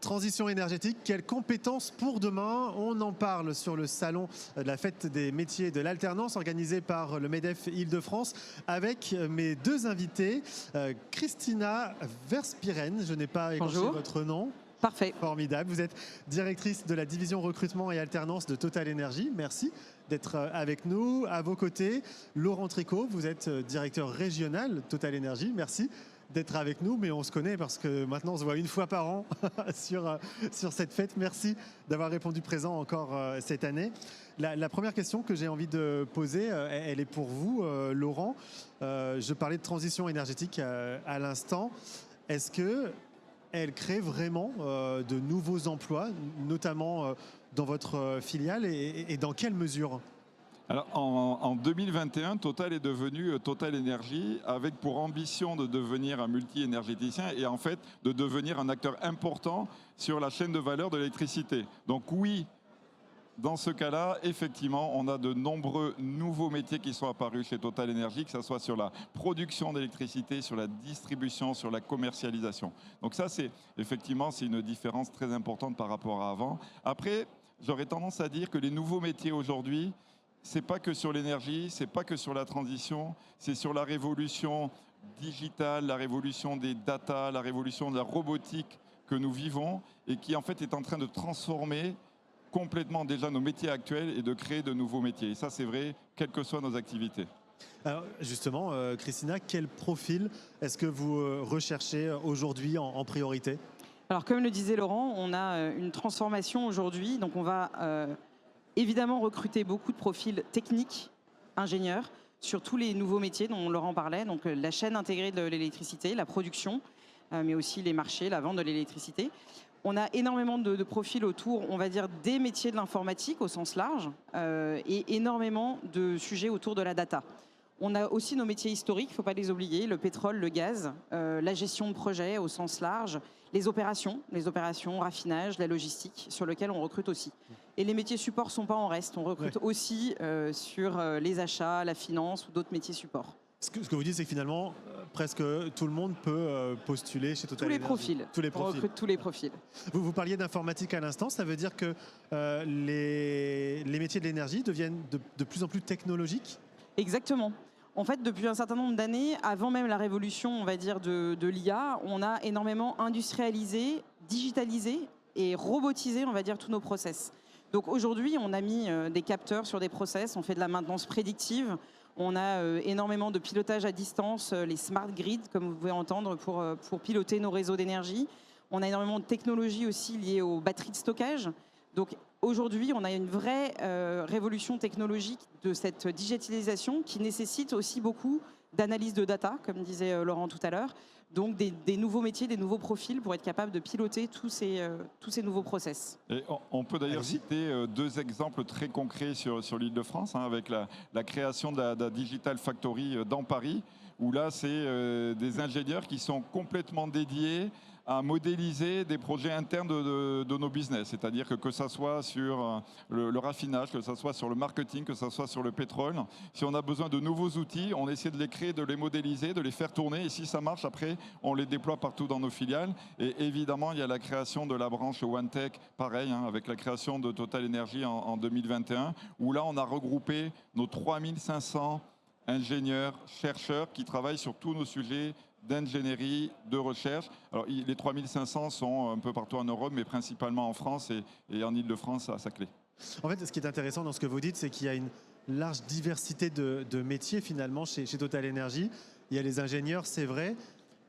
Transition énergétique, quelles compétences pour demain? On en parle sur le salon de la fête des métiers de l'alternance organisé par le MEDEF Île-de-France avec mes deux invités. Christina Verspieren, je n'ai pas écorché votre nom. Parfait. Formidable. Vous êtes directrice de la division recrutement et alternance de Total Energy. Merci d'être avec nous. À vos côtés, Laurent Tricot, vous êtes directeur régional Total Energy. Merci d'être avec nous, mais on se connaît parce que maintenant on se voit une fois par an sur cette fête. Merci d'avoir répondu présent encore cette année. La première question que j'ai envie de poser, elle est pour vous, Laurent. Je parlais de transition énergétique à l'instant. Est-ce qu'elle crée vraiment de nouveaux emplois, notamment dans votre filiale, et dans quelle mesure ? Alors, en 2021, Total est devenu Total Energy avec pour ambition de devenir un multi-énergéticien et en fait de devenir un acteur important sur la chaîne de valeur de l'électricité. Donc oui, dans ce cas-là, effectivement, on a de nombreux nouveaux métiers qui sont apparus chez Total Energy, que ce soit sur la production d'électricité, sur la distribution, sur la commercialisation. Donc ça, c'est effectivement, c'est une différence très importante par rapport à avant. Après, j'aurais tendance à dire que les nouveaux métiers aujourd'hui, c'est pas que sur l'énergie, c'est pas que sur la transition, c'est sur la révolution digitale, la révolution des data, la révolution de la robotique que nous vivons et qui en fait est en train de transformer complètement déjà nos métiers actuels et de créer de nouveaux métiers. Et ça, c'est vrai, quelles que soient nos activités. Alors justement, Christina, quel profil est-ce que vous recherchez aujourd'hui en priorité ? Alors comme le disait Laurent, on a une transformation aujourd'hui, donc on va évidemment recruter beaucoup de profils techniques, ingénieurs, sur tous les nouveaux métiers dont Laurent parlait, donc la chaîne intégrée de l'électricité, la production, mais aussi les marchés, la vente de l'électricité. On a énormément de profils autour, on va dire, des métiers de l'informatique au sens large et énormément de sujets autour de la data. On a aussi nos métiers historiques, il ne faut pas les oublier, le pétrole, le gaz, la gestion de projets au sens large, les opérations, raffinage, la logistique, sur lequel on recrute aussi. Et les métiers support ne sont pas en reste, on recrute aussi sur les achats, la finance ou d'autres métiers support. Ce que vous dites, c'est que finalement, presque tout le monde peut postuler chez Total Energy. Tous les profils. On recrute tous les profils. Vous parliez d'informatique à l'instant, ça veut dire que les métiers de l'énergie deviennent de plus en plus technologiques ? Exactement. En fait, depuis un certain nombre d'années, avant même la révolution, on va dire, de l'IA, on a énormément industrialisé, digitalisé et robotisé, on va dire, tous nos process. Donc aujourd'hui, on a mis des capteurs sur des process, on fait de la maintenance prédictive, on a énormément de pilotage à distance, les smart grids, comme vous pouvez entendre, pour piloter nos réseaux d'énergie. On a énormément de technologies aussi liées aux batteries de stockage. Donc aujourd'hui, on a une vraie révolution technologique de cette digitalisation qui nécessite aussi beaucoup d'analyse de data, comme disait Laurent tout à l'heure. Donc des nouveaux métiers, des nouveaux profils pour être capable de piloter tous ces nouveaux process. Et on peut d'ailleurs citer deux exemples très concrets sur l'Île-de-France, avec la création de la Digital Factory dans Paris, où là, c'est des ingénieurs qui sont complètement dédiés à modéliser des projets internes de nos business. C'est-à-dire que ça soit sur le raffinage, que ça soit sur le marketing, que ça soit sur le pétrole. Si on a besoin de nouveaux outils, on essaie de les créer, de les modéliser, de les faire tourner. Et si ça marche, après, on les déploie partout dans nos filiales. Et évidemment, il y a la création de la branche OneTech, pareil, avec la création de Total Energy en 2021, où là, on a regroupé nos 3500 ingénieurs, chercheurs qui travaillent sur tous nos sujets d'ingénierie, de recherche. Alors, les 3500 sont un peu partout en Europe, mais principalement en France et en Île-de-France à Saclay. En fait, ce qui est intéressant dans ce que vous dites, c'est qu'il y a une large diversité de métiers finalement chez Total Energy. Il y a les ingénieurs, c'est vrai,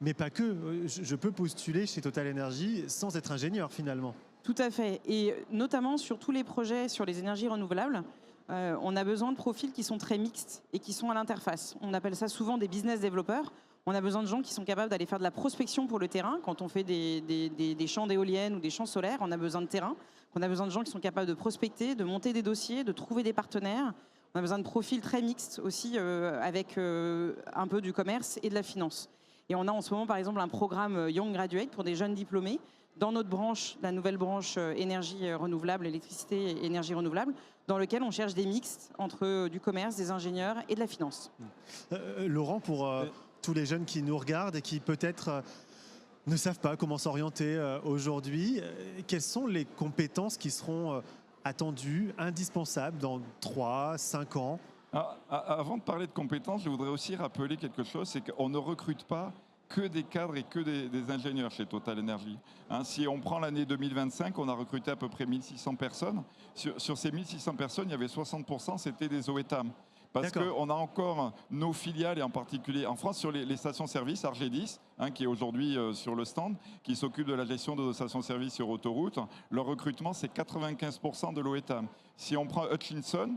mais pas que. Je peux postuler chez Total Energy sans être ingénieur finalement. Tout à fait. Et notamment sur tous les projets sur les énergies renouvelables, on a besoin de profils qui sont très mixtes et qui sont à l'interface. On appelle ça souvent des business développeurs. On a besoin de gens qui sont capables d'aller faire de la prospection pour le terrain. Quand on fait des champs d'éoliennes ou des champs solaires, on a besoin de terrain. On a besoin de gens qui sont capables de prospecter, de monter des dossiers, de trouver des partenaires. On a besoin de profils très mixtes aussi, avec un peu du commerce et de la finance. Et on a en ce moment, par exemple, un programme Young Graduate pour des jeunes diplômés dans notre branche, la nouvelle branche énergie renouvelable, électricité et énergie renouvelable, dans lequel on cherche des mixtes entre du commerce, des ingénieurs et de la finance. Laurent, pour tous les jeunes qui nous regardent et qui peut-être ne savent pas comment s'orienter aujourd'hui. Quelles sont les compétences qui seront attendues, indispensables dans 3, 5 ans? Avant de parler de compétences, je voudrais aussi rappeler quelque chose, c'est qu'on ne recrute pas que des cadres et que des ingénieurs chez Total Energy. Si on prend l'année 2025, on a recruté à peu près 1600 personnes. Sur ces 1600 personnes, il y avait 60%, c'était des OETAM. Parce qu'on a encore nos filiales, et en particulier en France, sur les stations-service, Argedis, qui est aujourd'hui sur le stand, qui s'occupe de la gestion de nos stations-service sur autoroute. Leur recrutement, c'est 95% de l'OETAM. Si on prend Hutchinson,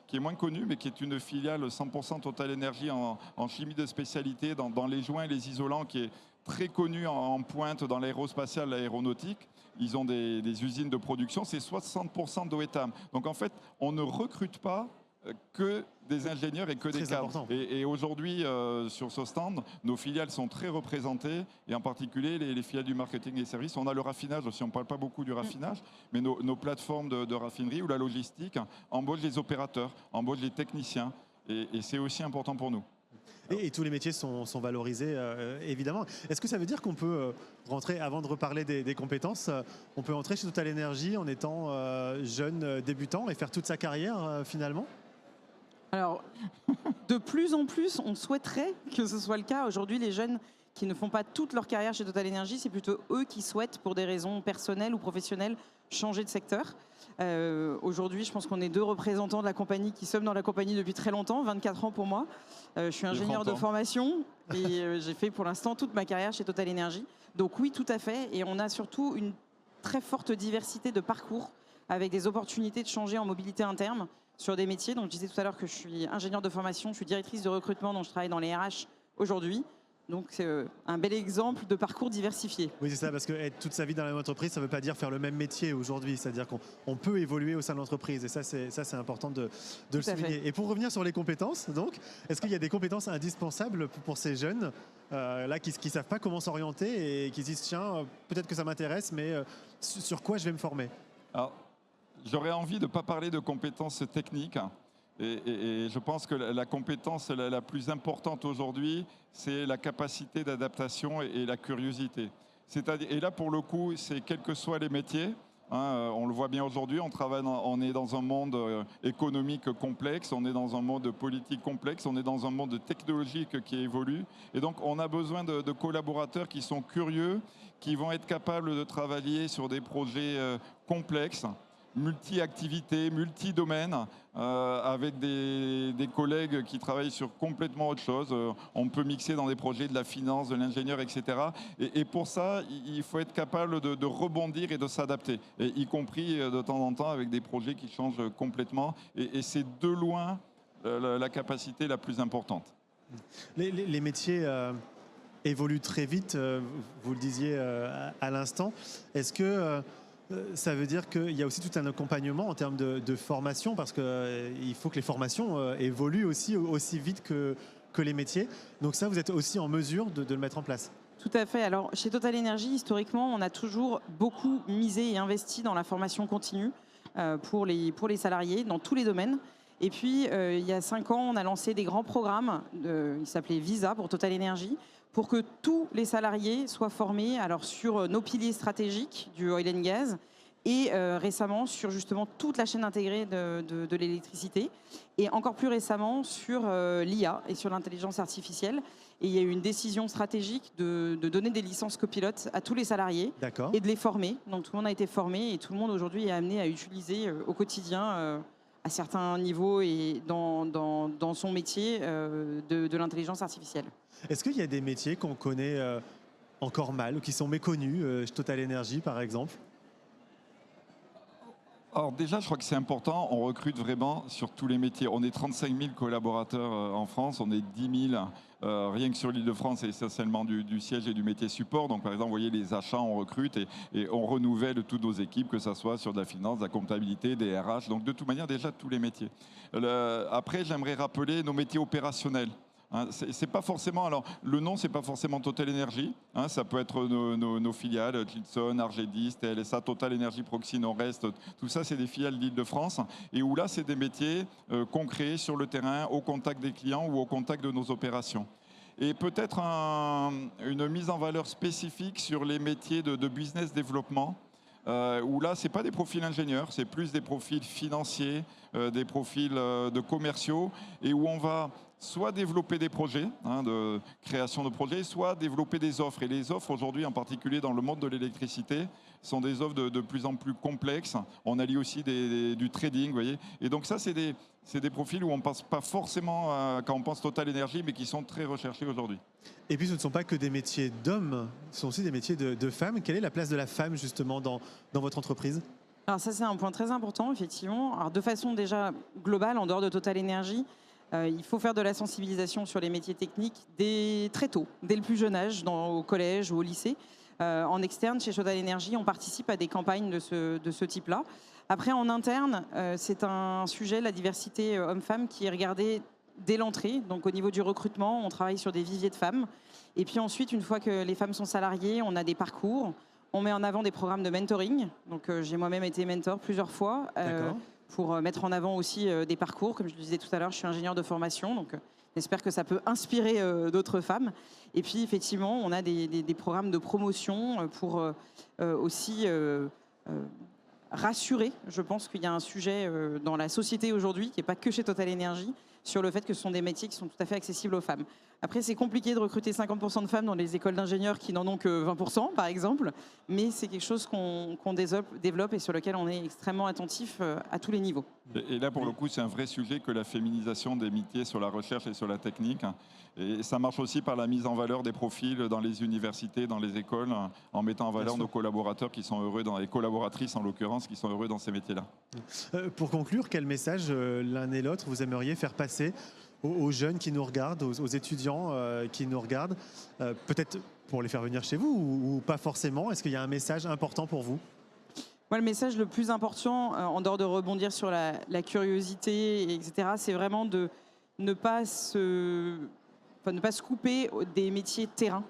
qui est moins connu, mais qui est une filiale 100% Total Energy en chimie de spécialité, dans les joints et les isolants, qui est très connu en pointe dans l'aérospatial, l'aéronautique. Ils ont des usines de production, c'est 60% d'OETAM. Donc en fait, on ne recrute pas que des ingénieurs et que des cadres. Et aujourd'hui, sur ce stand, nos filiales sont très représentées, et en particulier les filiales du marketing et services. On a le raffinage aussi, on ne parle pas beaucoup du raffinage, mais nos plateformes de raffinerie ou la logistique embauchent les opérateurs, embauchent les techniciens, et c'est aussi important pour nous. Et tous les métiers sont valorisés, évidemment. Est-ce que ça veut dire qu'on peut rentrer, avant de reparler des compétences, on peut entrer chez Total Energy en étant jeune débutant et faire toute sa carrière finalement? Alors, de plus en plus, on souhaiterait que ce soit le cas. Aujourd'hui, les jeunes qui ne font pas toute leur carrière chez Total Energy, c'est plutôt eux qui souhaitent, pour des raisons personnelles ou professionnelles, changer de secteur. Aujourd'hui, je pense qu'on est 2 représentants de la compagnie qui sommes dans la compagnie depuis très longtemps, 24 ans pour moi. Je suis ingénieur de formation et j'ai fait pour l'instant toute ma carrière chez Total Energy. Donc oui, tout à fait. Et on a surtout une très forte diversité de parcours avec des opportunités de changer en mobilité interne sur des métiers. Donc je disais tout à l'heure que je suis ingénieure de formation, je suis directrice de recrutement, donc je travaille dans les RH aujourd'hui. Donc c'est un bel exemple de parcours diversifié. Oui, c'est ça, parce que être toute sa vie dans la même entreprise, ça ne veut pas dire faire le même métier aujourd'hui. C'est-à-dire qu'on peut évoluer au sein de l'entreprise. Et ça, c'est important de le souligner. Et pour revenir sur les compétences, donc, est-ce qu'il y a des compétences indispensables pour ces jeunes là, qui ne savent pas comment s'orienter et qui se disent, tiens, peut-être que ça m'intéresse, mais sur quoi je vais me former? Alors, j'aurais envie de ne pas parler de compétences techniques. Et je pense que la compétence la plus importante aujourd'hui, c'est la capacité d'adaptation et la curiosité. Et là, pour le coup, c'est quels que soient les métiers. On le voit bien aujourd'hui, on est dans un monde économique complexe, on est dans un monde politique complexe, on est dans un monde technologique qui évolue. Et donc, on a besoin de collaborateurs qui sont curieux, qui vont être capables de travailler sur des projets complexes, multi-activités, multi-domaines, avec des collègues qui travaillent sur complètement autre chose. On peut mixer dans des projets de la finance, de l'ingénieur, etc. Et pour ça, il faut être capable de rebondir et de s'adapter, y compris de temps en temps avec des projets qui changent complètement. Et c'est de loin la capacité la plus importante. Les métiers évoluent très vite, vous le disiez à l'instant. Est-ce que ça veut dire qu'il y a aussi tout un accompagnement en termes de formation, parce qu'il faut que les formations évoluent aussi vite que les métiers. Donc ça, vous êtes aussi en mesure de le mettre en place? Tout à fait. Alors, chez Total Energy, historiquement, on a toujours beaucoup misé et investi dans la formation continue pour les salariés, dans tous les domaines. Et puis, il y a 5 ans, on a lancé des grands programmes, il s'appelait Visa pour Total Energy, pour que tous les salariés soient formés alors, sur nos piliers stratégiques du oil and gas et récemment sur justement toute la chaîne intégrée de l'électricité et encore plus récemment sur l'IA et sur l'intelligence artificielle. Et il y a eu une décision stratégique de donner des licences copilotes à tous les salariés et de les former. Donc tout le monde a été formé et tout le monde aujourd'hui est amené à utiliser au quotidien à certains niveaux et dans son métier de l'intelligence artificielle. Est-ce qu'il y a des métiers qu'on connaît encore mal ou qui sont méconnus, chez Total Energy par exemple? Alors déjà, je crois que c'est important, on recrute vraiment sur tous les métiers. On est 35 000 collaborateurs en France, on est 10 000 rien que sur l'Île-de-France, et essentiellement du siège et du métier support. Donc par exemple, vous voyez, les achats, on recrute et on renouvelle toutes nos équipes, que ce soit sur de la finance, de la comptabilité, des RH. Donc de toute manière, déjà, tous les métiers. Après, j'aimerais rappeler nos métiers opérationnels. C'est pas forcément, alors le nom, c'est pas forcément Total Energy, ça peut être nos filiales, Hutchinson, Argedis, TLSA, Total Energy, Proxy, Nord-Est, tout ça c'est des filiales d'Île-de-France, et où là c'est des métiers concrets sur le terrain, au contact des clients ou au contact de nos opérations. et peut-être une mise en valeur spécifique sur les métiers de business développement. Où là, ce n'est pas des profils ingénieurs, c'est plus des profils financiers, des profils de commerciaux, et où on va soit développer des projets, de création de projets, soit développer des offres. Et les offres aujourd'hui, en particulier dans le monde de l'électricité, sont des offres de plus en plus complexes. On allie aussi du trading, vous voyez. Et donc ça, c'est des profils où on ne pense pas forcément quand on pense Total Energy, mais qui sont très recherchés aujourd'hui. Et puis ce ne sont pas que des métiers d'hommes, ce sont aussi des métiers de femmes. Quelle est la place de la femme justement dans votre entreprise ? Alors ça, c'est un point très important, effectivement. Alors de façon déjà globale, en dehors de Total Energy, il faut faire de la sensibilisation sur les métiers techniques très tôt, dès le plus jeune âge, au collège ou au lycée. En externe, chez Total Energy, on participe à des campagnes de ce type-là. Après, en interne, c'est un sujet, la diversité homme-femme, qui est regardée dès l'entrée. Donc au niveau du recrutement, on travaille sur des viviers de femmes. Et puis ensuite, une fois que les femmes sont salariées, on a des parcours. On met en avant des programmes de mentoring. Donc j'ai moi-même été mentor plusieurs fois. Pour mettre en avant aussi des parcours. Comme je le disais tout à l'heure, je suis ingénieure de formation, donc j'espère que ça peut inspirer d'autres femmes. Et puis, effectivement, on a des programmes de promotion pour aussi rassurer. Je pense qu'il y a un sujet dans la société aujourd'hui, qui n'est pas que chez Total Energy, sur le fait que ce sont des métiers qui sont tout à fait accessibles aux femmes. Après, c'est compliqué de recruter 50% de femmes dans les écoles d'ingénieurs qui n'en ont que 20%, par exemple, mais c'est quelque chose qu'on développe et sur lequel on est extrêmement attentif à tous les niveaux. Et là, pour le coup, c'est un vrai sujet que la féminisation des métiers sur la recherche et sur la technique. Et ça marche aussi par la mise en valeur des profils dans les universités, dans les écoles, en mettant en valeur nos collaborateurs qui sont heureux, les collaboratrices en l'occurrence, qui sont heureux dans ces métiers-là. Pour conclure, quel message l'un et l'autre vous aimeriez faire passer aux jeunes qui nous regardent, aux étudiants qui nous regardent, peut-être pour les faire venir chez vous ou pas forcément? Est-ce qu'il y a un message important pour vous? Moi, le message le plus important, en dehors de rebondir sur la curiosité, etc., c'est vraiment de ne pas se couper des métiers de terrain.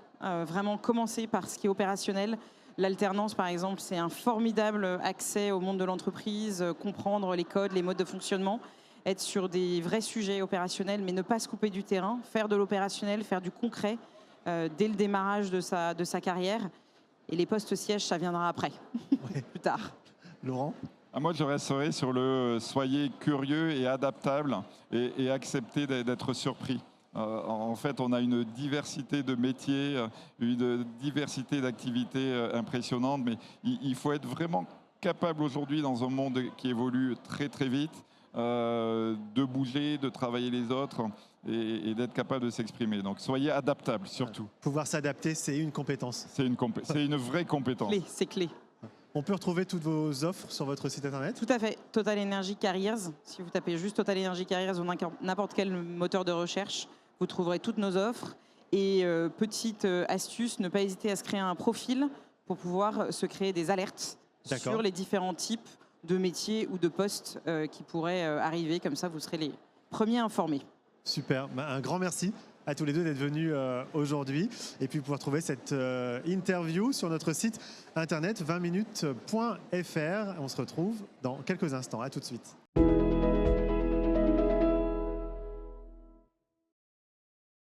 Vraiment commencer par ce qui est opérationnel. L'alternance, par exemple, c'est un formidable accès au monde de l'entreprise, comprendre les codes, les modes de fonctionnement, être sur des vrais sujets opérationnels, mais ne pas se couper du terrain, faire de l'opérationnel, faire du concret dès le démarrage de sa carrière. Et les postes sièges, ça viendra après, plus tard. Laurent? Moi, je resterai sur le soyez curieux et adaptable et acceptez d'être surpris. En fait, on a une diversité de métiers, une diversité d'activités impressionnante, mais il faut être vraiment capable aujourd'hui, dans un monde qui évolue très très vite, de bouger, de travailler les autres et d'être capable de s'exprimer. Donc soyez adaptable surtout. Pouvoir s'adapter, c'est une compétence. C'est une vraie compétence. C'est clé. On peut retrouver toutes vos offres sur votre site internet? Tout à fait. Total Energy Careers. Si vous tapez juste Total Energy Careers ou n'importe quel moteur de recherche, vous trouverez toutes nos offres. Et petite astuce, ne pas hésiter à se créer un profil pour pouvoir se créer des alertes sur les différents types de métiers ou de postes qui pourraient arriver. Comme ça, vous serez les premiers informés. Super. Un grand merci à tous les deux d'être venus aujourd'hui. Et puis, vous pouvez retrouver cette interview sur notre site internet 20minutes.fr. On se retrouve dans quelques instants. À tout de suite.